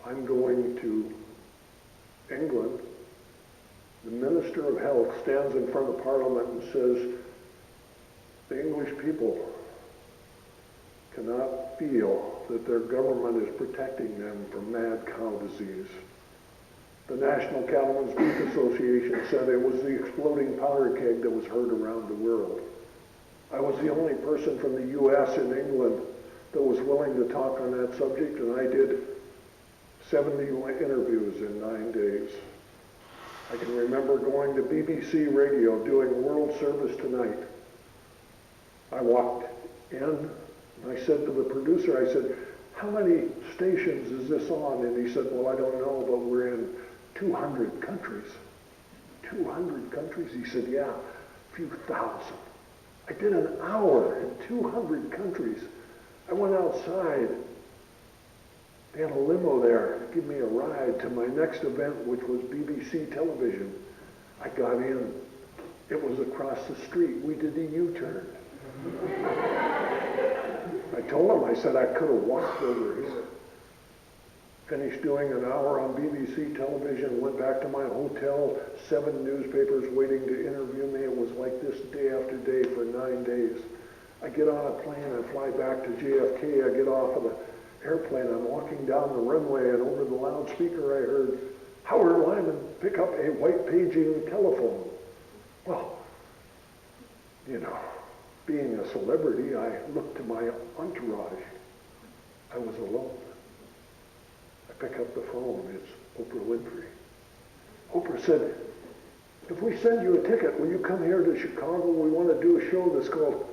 I'm going to England. The Minister of Health stands in front of Parliament and says, the English people cannot feel that their government is protecting them from mad cow disease. The National Cattlemen's Beef Association said it was the exploding powder keg that was heard around the world. I was the only person from the U.S. in England that was willing to talk on that subject, and I did 70 interviews in 9 days. I can remember going to BBC Radio doing World Service Tonight. I walked in and I said to the producer, I said, how many stations is this on? And he said, well, I don't know, but we're in 200 countries. 200 countries? He said, yeah, a few thousand. I did an hour in 200 countries. I went outside. They had a limo there to give me a ride to my next event, which was BBC television. I got in. It was across the street. We did a U-turn. I told him, I said I could have walked over here. Finished doing an hour on BBC television, went back to my hotel, 7 newspapers waiting to interview me. It was like this day after day for 9 days. I get on a plane, I fly back to JFK, I get off of the airplane, I'm walking down the runway, and over the loudspeaker I heard, Howard Lyman, pick up a white paging telephone. Well, you know, being a celebrity, I looked to my entourage. I was alone. I pick up the phone, it's Oprah Winfrey. Oprah said, if we send you a ticket, will you come here to Chicago? We want to do a show that's called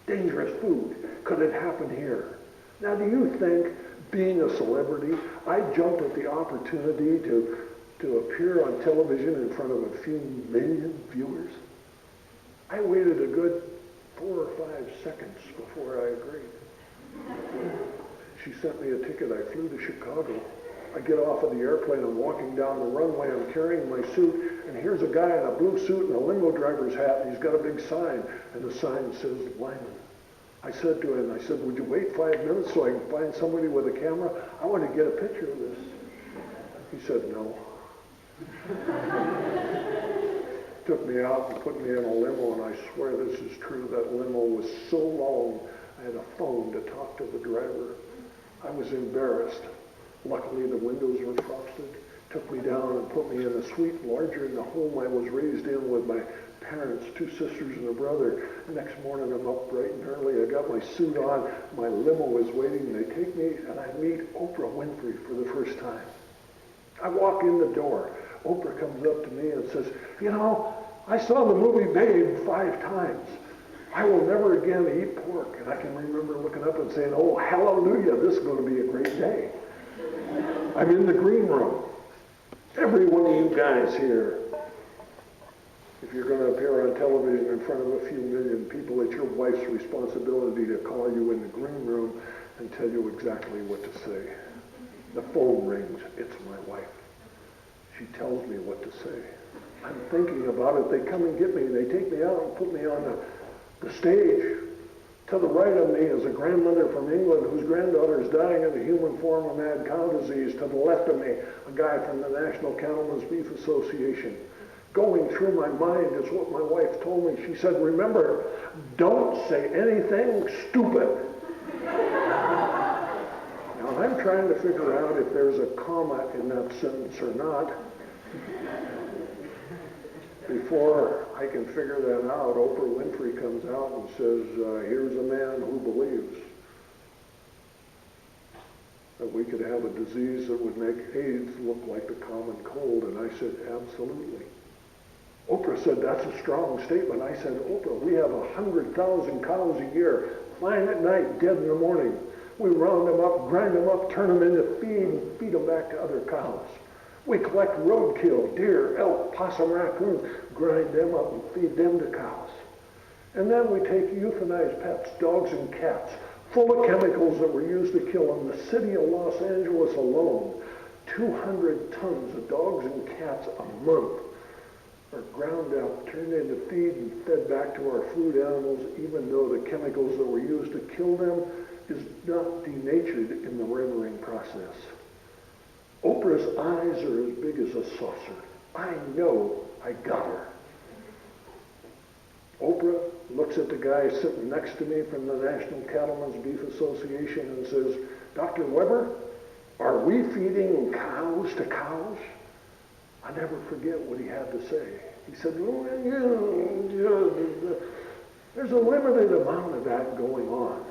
Dangerous Food. Could it happen here? Now, do you think, being a celebrity, I jumped at the opportunity to appear on television in front of a few million viewers? I waited a good 4 or 5 seconds before I agreed. She sent me a ticket. I flew to Chicago. I get off of the airplane. I'm walking down the runway. I'm carrying my suit. And here's a guy in a blue suit and a limo driver's hat. And he's got a big sign. And the sign says, Lyman. I said to him, I said, would you wait 5 minutes so I can find somebody with a camera? I want to get a picture of this. He said, no. Took me out and put me in a limo, and I swear this is true. That limo was so long, I had a phone to talk to the driver. I was embarrassed. Luckily, the windows were frosted. Took me down and put me in a suite larger than the home I was raised in with my parents, 2 sisters and a brother. The next morning, I'm up bright and early. I got my suit on. My limo is waiting. They take me, and I meet Oprah Winfrey for the first time. I walk in the door. Oprah comes up to me and says, you know, I saw the movie Babe 5 times. I will never again eat pork. And I can remember looking up and saying, oh, hallelujah, this is going to be a great day. I'm in the green room. Every one of you guys here, if you're going to appear on television in front of a few million people, it's your wife's responsibility to call you in the green room and tell you exactly what to say. The phone rings. It's my wife. She tells me what to say. I'm thinking about it. They come and get me. They take me out and put me on the stage. To the right of me is a grandmother from England whose granddaughter is dying of the human form of mad cow disease. To the left of me, a guy from the National Cattlemen's Beef Association. Going through my mind is what my wife told me. She said, remember, don't say anything stupid. Now, I'm trying to figure out if there's a comma in that sentence or not. Before I can figure that out, Oprah Winfrey comes out and says, here's a man who believes that we could have a disease that would make AIDS look like the common cold. And I said, absolutely. Oprah said, that's a strong statement. I said, Oprah, we have 100,000 cows a year, flying at night, dead in the morning. We round them up, grind them up, turn them into feed, and feed them back to other cows. We collect roadkill, deer, elk, possum, raccoons, grind them up and feed them to cows. And then we take euthanized pets, dogs and cats, full of chemicals that were used to kill them. The city of Los Angeles alone, 200 tons of dogs and cats a month are ground up, turned into feed and fed back to our food animals, even though the chemicals that were used to kill them is not denatured in the rendering process. Oprah's eyes are as big as a saucer. I know I got her. Oprah looks at the guy sitting next to me from the National Cattlemen's Beef Association and says, Dr. Weber, are we feeding cows to cows? I never forget what he had to say. He said, well, there's a limited amount of that going on.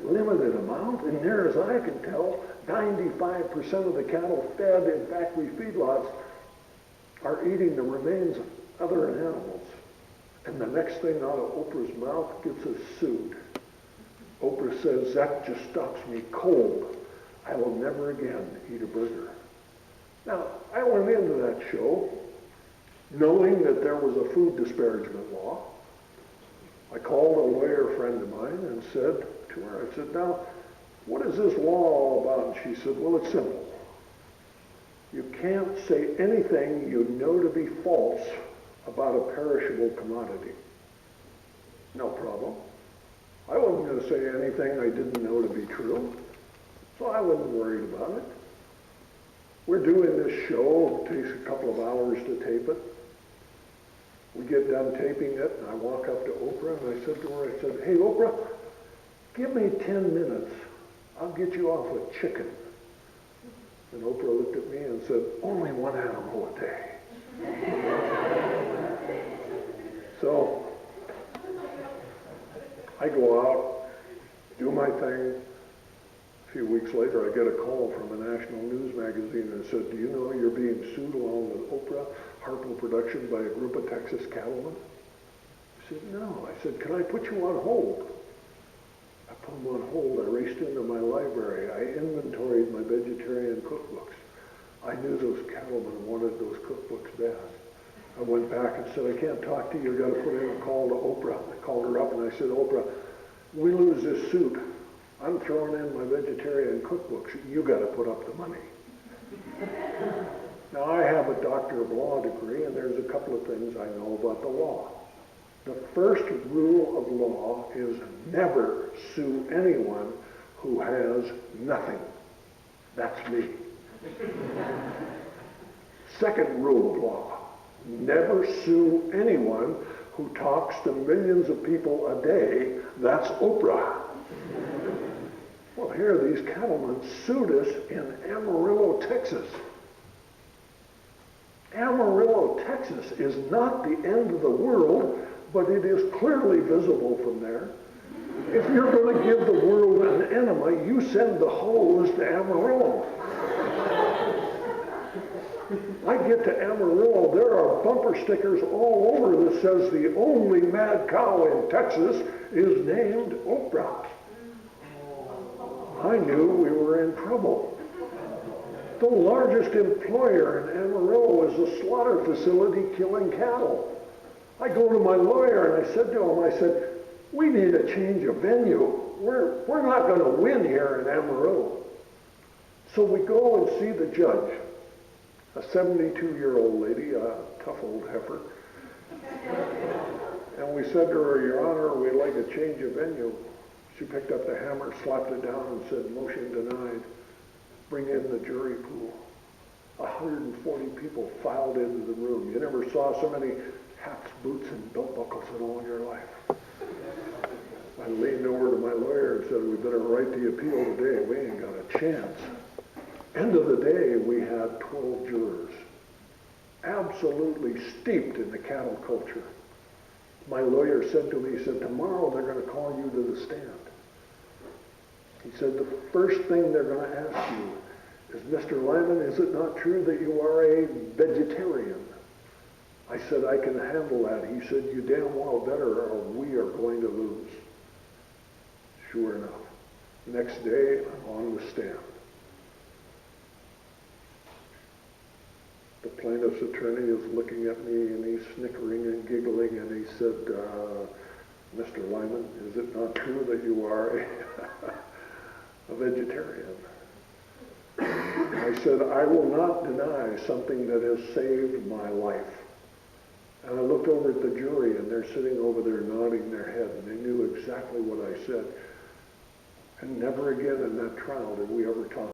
Limited amount, and near as I can tell, 95% of the cattle fed in factory feedlots are eating the remains of other animals. And the next thing out of Oprah's mouth gets us sued. Oprah says, that just stops me cold. I will never again eat a burger. Now, I went into that show knowing that there was a food disparagement law. I called a lawyer friend of mine and said to her, I said, now, what is this law all about? And she said, well, it's simple. You can't say anything you know to be false about a perishable commodity. No problem. I wasn't going to say anything I didn't know to be true, so I wasn't worried about it. We're doing this show. It takes a couple of hours to tape it. We get done taping it, and I walk up to Oprah, and I said to her, I said, hey, Oprah, give me 10 minutes. I'll get you off a chicken. And Oprah looked at me and said, only one animal a day. So I go out, do my thing. A few weeks later, I get a call from a national news magazine and said, do you know you're being sued along with Oprah, Harpo Production, by a group of Texas cattlemen? I said, no. I said, can I put you on hold? I put them on hold. I raced into my library. I inventoried my vegetarian cookbooks. I knew those cattlemen wanted those cookbooks bad. I went back and said, I can't talk to you. You've got to put in a call to Oprah. I called her up and I said, Oprah, we lose this suit. I'm throwing in my vegetarian cookbooks. You got to put up the money. Now, I have a Doctor of Law degree, and there's a couple of things I know about the law. The first rule of law is never sue anyone who has nothing. That's me. Second rule of law, never sue anyone who talks to millions of people a day. That's Oprah. Well, here these cattlemen sued us in Amarillo, Texas. Amarillo, Texas is not the end of the world, but it is clearly visible from there. If you're going to give the world an enema, you send the hose to Amarillo. I get to Amarillo, there are bumper stickers all over that says the only mad cow in Texas is named Oprah. I knew we were in trouble. The largest employer in Amarillo is a slaughter facility killing cattle. I go to my lawyer and I said to him, I said, we need a change of venue. We're not going to win here in Amarillo. So we go and see the judge, a 72-year-old lady, a tough old heifer. And we said to her, Your Honor, we'd like a change of venue. She picked up the hammer, slapped it down, and said, motion denied. Bring in the jury pool. 140 people filed into the room. You never saw so many hats, boots, and belt buckles in all your life. I leaned over to my lawyer and said, we better write the appeal today. We ain't got a chance. End of the day, we had 12 jurors, absolutely steeped in the cattle culture. My lawyer said to me, he said, tomorrow they're going to call you to the stand. He said, the first thing they're going to ask you is, Mr. Lyman, is it not true that you are a vegetarian? I said, I can handle that. He said, you damn well better or we are going to lose. Sure enough, next day I'm on the stand. The plaintiff's attorney is looking at me and he's snickering and giggling and he said, Mr. Lyman, is it not true that you are a vegetarian? I said, I will not deny something that has saved my life. And I looked over at the jury and they're sitting over there nodding their head and they knew exactly what I said. And never again in that trial did we ever talk